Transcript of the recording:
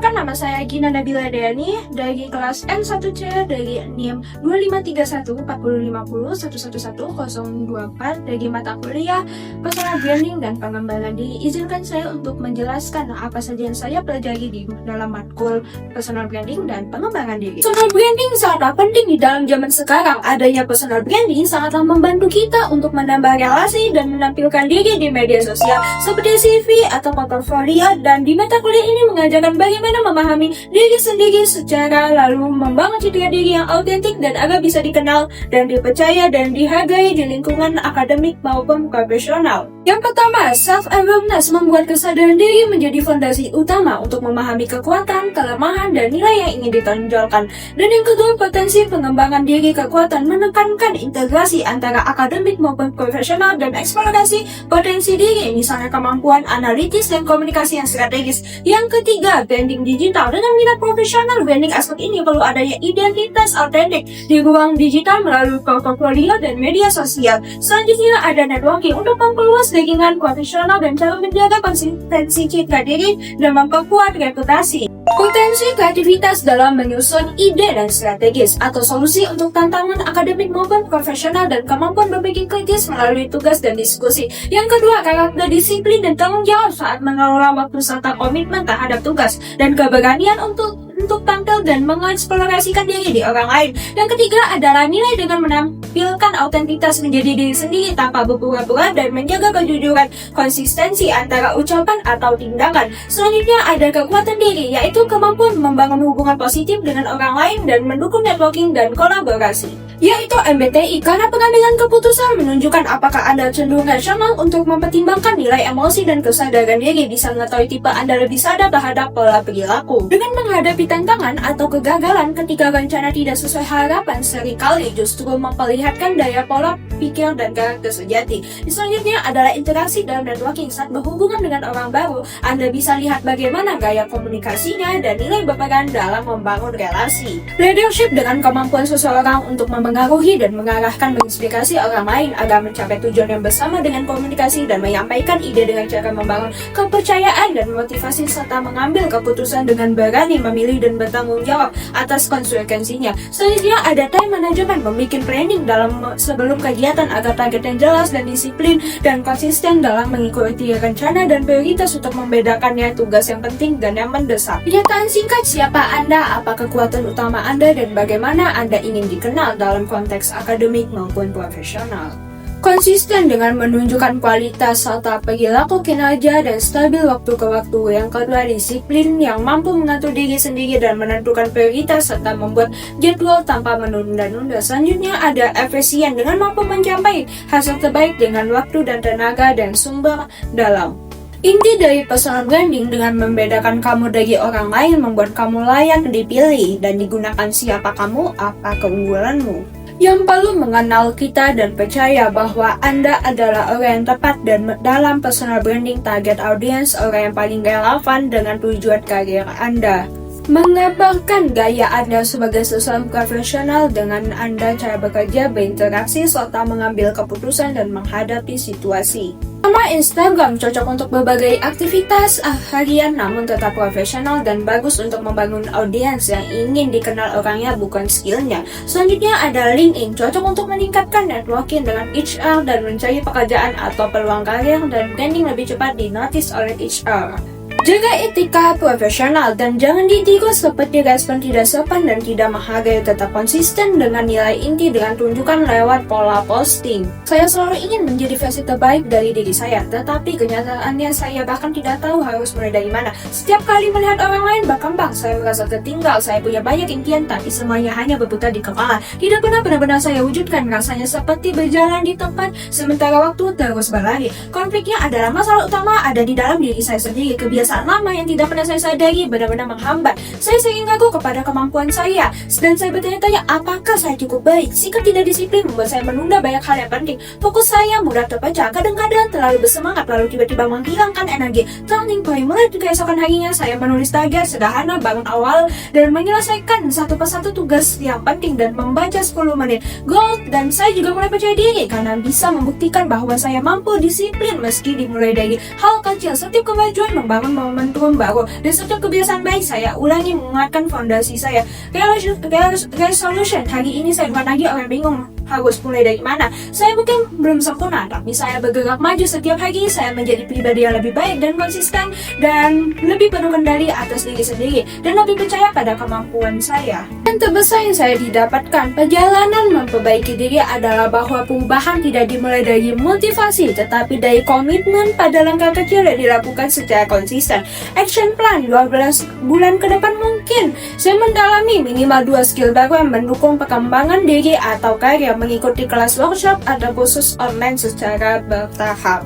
Perkenalkan, nama saya Gina Nabila Dayani dari kelas N1C dari NIM 25314050111024 dari mata kuliah Personal Branding dan Pengembangan Diri. Izinkan saya untuk menjelaskan apa saja yang saya pelajari di dalam matkul Personal Branding dan Pengembangan Diri. Personal Branding sangatlah penting di dalam zaman sekarang. Adanya personal branding sangatlah membantu kita untuk menambah relasi dan menampilkan diri di media sosial seperti CV atau portofolio, dan di mata kuliah ini mengajarkan bagaimana memahami diri sendiri secara lalu membangun citra diri yang autentik dan agar bisa dikenal dan dipercaya dan dihargai di lingkungan akademik maupun profesional. Yang pertama, self-awareness membuat kesadaran diri menjadi fondasi utama untuk memahami kekuatan, kelemahan, dan nilai yang ingin ditonjolkan. Dan yang kedua, potensi pengembangan diri kekuatan menekankan integrasi antara akademik maupun profesional dan eksplorasi potensi diri, misalnya kemampuan analitis dan komunikasi yang strategis. Yang ketiga, branding digital. Dengan minat profesional, branding aspek ini perlu adanya identitas autentik di ruang digital melalui portofolio dan media sosial. Selanjutnya ada networking untuk memperluas jaringan profesional dan cara menjaga konsistensi citra diri dan memperkuat reputasi. Potensi kreativitas dalam menyusun ide dan strategis atau solusi untuk tantangan akademik maupun profesional dan kemampuan berpikir kritis melalui tugas dan diskusi. Yang kedua, karakter disiplin dan tanggung jawab saat mengelola waktu serta komitmen terhadap tugas dan keberanian untuk tampil dan mengeksplorasikan diri di orang lain. Yang ketiga adalah nilai dengan menampilkan autentitas menjadi diri sendiri tanpa berpura-pura dan menjaga kejujuran konsistensi antara ucapan atau tindakan. Selanjutnya ada kekuatan diri, yaitu kemampuan membangun hubungan positif dengan orang lain dan mendukung networking dan kolaborasi, yaitu MBTI, karena pengambilan keputusan menunjukkan apakah Anda cenderung rasional untuk mempertimbangkan nilai emosi dan kesadaran diri, bisa mengetahui tipe Anda lebih sadar terhadap pola perilaku. Dengan menghadapi tantangan atau kegagalan ketika rencana tidak sesuai harapan, seringkali justru memperlihatkan daya pola pikir dan karakter sejati. Selanjutnya adalah interaksi dalam networking. Saat berhubungan dengan orang baru, Anda bisa lihat bagaimana gaya komunikasinya dan nilai berperan dalam membangun relasi. Leadership dengan kemampuan seseorang untuk mempengaruhi dan mengarahkan, menginspirasi orang lain agar mencapai tujuan yang bersama dengan komunikasi dan menyampaikan ide dengan cara membangun kepercayaan dan motivasi serta mengambil keputusan dengan berani memilih dan bertanggung jawab atas konsekuensinya. Selanjutnya ada time management, membuat planning dalam sebelum kegiatan agar target yang jelas dan disiplin dan konsisten dalam mengikuti rencana dan prioritas untuk membedakannya tugas yang penting dan yang mendesak. Pernyataan singkat, siapa Anda, apa kekuatan utama Anda, dan bagaimana Anda ingin dikenal dalam konteks akademik maupun profesional. Konsisten dengan menunjukkan kualitas serta perilaku kinerja dan stabil waktu ke waktu. Yang kedua, disiplin yang mampu mengatur diri sendiri dan menentukan prioritas serta membuat jadwal tanpa menunda-nunda. Selanjutnya ada efisien dengan mampu mencapai hasil terbaik dengan waktu dan tenaga dan sumber dalam. Inti dari personal branding dengan membedakan kamu dari orang lain, membuat kamu layak dipilih dan digunakan. Siapa kamu, apa keunggulanmu. Yang perlu mengenal kita dan percaya bahwa Anda adalah orang yang tepat dan dalam personal branding target audience, orang yang paling relevan dengan tujuan karir Anda. Mengabarkan gaya Anda sebagai seseorang profesional dengan Anda cara bekerja, berinteraksi, serta mengambil keputusan dan menghadapi situasi. Nama Instagram cocok untuk berbagai aktivitas harian namun tetap profesional dan bagus untuk membangun audiens yang ingin dikenal orangnya bukan skillnya. Selanjutnya ada LinkedIn, cocok untuk meningkatkan networking dengan HR dan mencari pekerjaan atau peluang karir dan branding lebih cepat dinotis oleh HR. Jaga etika profesional dan jangan ditiru seperti respon tidak sopan dan tidak menghargai. Tetap konsisten dengan nilai inti dengan tunjukkan lewat pola posting. Saya selalu ingin menjadi versi terbaik dari diri saya, tetapi kenyataannya saya bahkan tidak tahu harus mulai dari mana. Setiap kali melihat orang lain berkembang, saya merasa tertinggal. Saya punya banyak impian, tapi semuanya hanya berputar di kepala. Tidak pernah benar-benar saya wujudkan. Rasanya seperti berjalan di tempat, sementara waktu terus berlari. Konfliknya adalah masalah utama ada di dalam diri saya sendiri. Kebiasaan lama yang tidak pernah saya sadari benar-benar menghambat. Saya sering ragu kepada kemampuan saya, dan saya bertanya-tanya apakah saya cukup baik. Sikap tidak disiplin membuat saya menunda banyak hal yang penting. Fokus saya mudah terpecah, kadang-kadang terlalu bersemangat lalu tiba-tiba menghilangkan energi. Turning point, mulai keesokan harinya saya menulis target sederhana, bangun awal dan menyelesaikan satu persatu tugas yang penting dan membaca 10 menit goal. Dan saya juga mulai percaya diri karena bisa membuktikan bahwa saya mampu disiplin meski dimulai dari hal kecil. Setiap kemajuan membangun momentum baru. Dan setiap kebiasaan baik saya ulangi menguatkan fondasi saya. Resolution, hari ini saya bukan lagi orang bingung harus mulai dari mana. Saya mungkin belum sempurna, tapi saya bergerak maju setiap hari. Saya menjadi pribadi yang lebih baik dan konsisten, dan lebih penuh kendali atas diri sendiri, dan lebih percaya pada kemampuan saya. Dan terbesar yang saya didapatkan perjalanan memperbaiki diri adalah bahwa perubahan tidak dimulai dari motivasi, tetapi dari komitmen pada langkah kecil yang dilakukan secara konsisten. Action plan 12 bulan ke depan mungkin saya mendalami minimal 2 skill baru yang mendukung perkembangan diri atau karir, mengikuti kelas workshop atau kursus online secara bertahap.